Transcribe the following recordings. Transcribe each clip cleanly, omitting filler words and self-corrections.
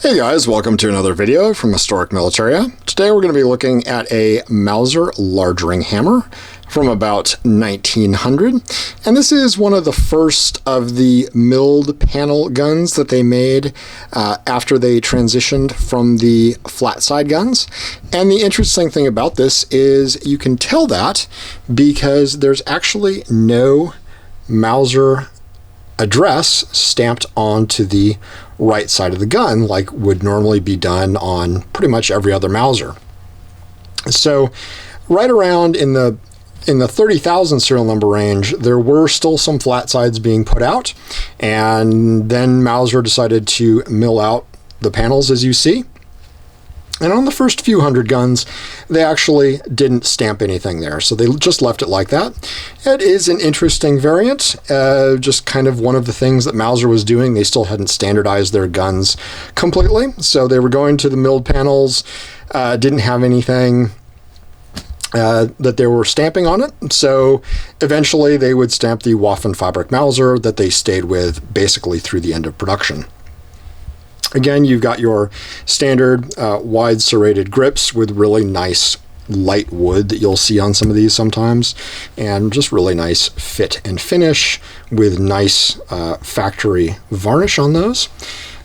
Hey guys, welcome to another video from Historic Militaria. Today we're going to be looking at a Mauser large ring hammer from about 1900, and this is one of the first of the milled panel guns that they made after they transitioned from the Flatside guns. And the interesting thing about this is you can tell that because there's actually no Mauser address stamped onto the right side of the gun like would normally be done on pretty much every other Mauser. So right around in the 30,000 serial number range, there were still some flat sides being put out, and then Mauser decided to mill out the panels as you see. And on the first few hundred guns, they actually didn't stamp anything there, so they just left it like that. It is an interesting variant, just kind of one of the things that Mauser was doing. They still hadn't standardized their guns completely, so they were going to the milled panels, didn't have anything that they were stamping on it, so eventually they would stamp the Waffenfabrik Mauser that they stayed with basically through the end of production. Again, you've got your standard wide serrated grips with really nice light wood that you'll see on some of these sometimes, and just really nice fit and finish with nice factory varnish on those.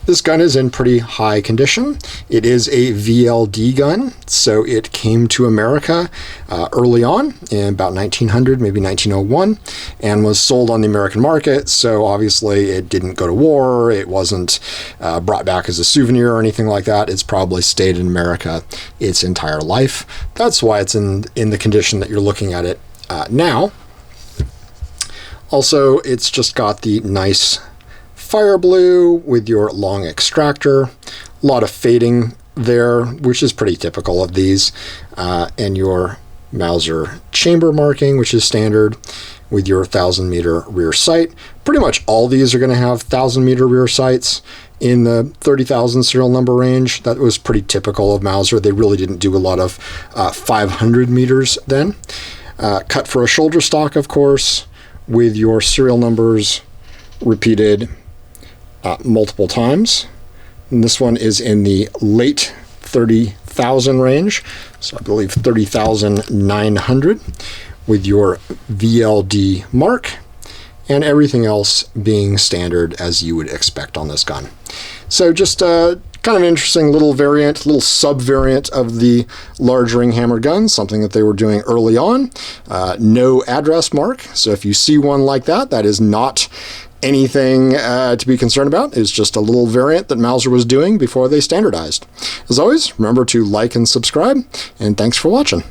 This gun is in pretty high condition. It is a VLD gun, so it came to America early on in about 1900, maybe 1901, and was sold on the American market, so obviously it didn't go to war, it wasn't brought back as a souvenir or anything like that. It's probably stayed in America its entire life. That's why it's in the condition that you're looking at it now. Also, it's just got the nice fire blue with your long extractor, a lot of fading there, which is pretty typical of these, and your Mauser chamber marking, which is standard, with your 1,000-meter rear sight. Pretty much all these are going to have 1,000-meter rear sights in the 30,000 serial number range. That was pretty typical of Mauser. They really didn't do a lot of 500 meters then. Cut for a shoulder stock, of course, with your serial numbers repeated multiple times. And this one is in the late 30,000 range, so I believe 30,900, with your VLD mark, and everything else being standard as you would expect on this gun. So just kind of an interesting little variant, little sub-variant of the large ring hammer gun, something that they were doing early on. No address mark, so if you see one like that, that is not anything to be concerned about. It's just a little variant that Mauser was doing before they standardized. As always, remember to like and subscribe, and thanks for watching.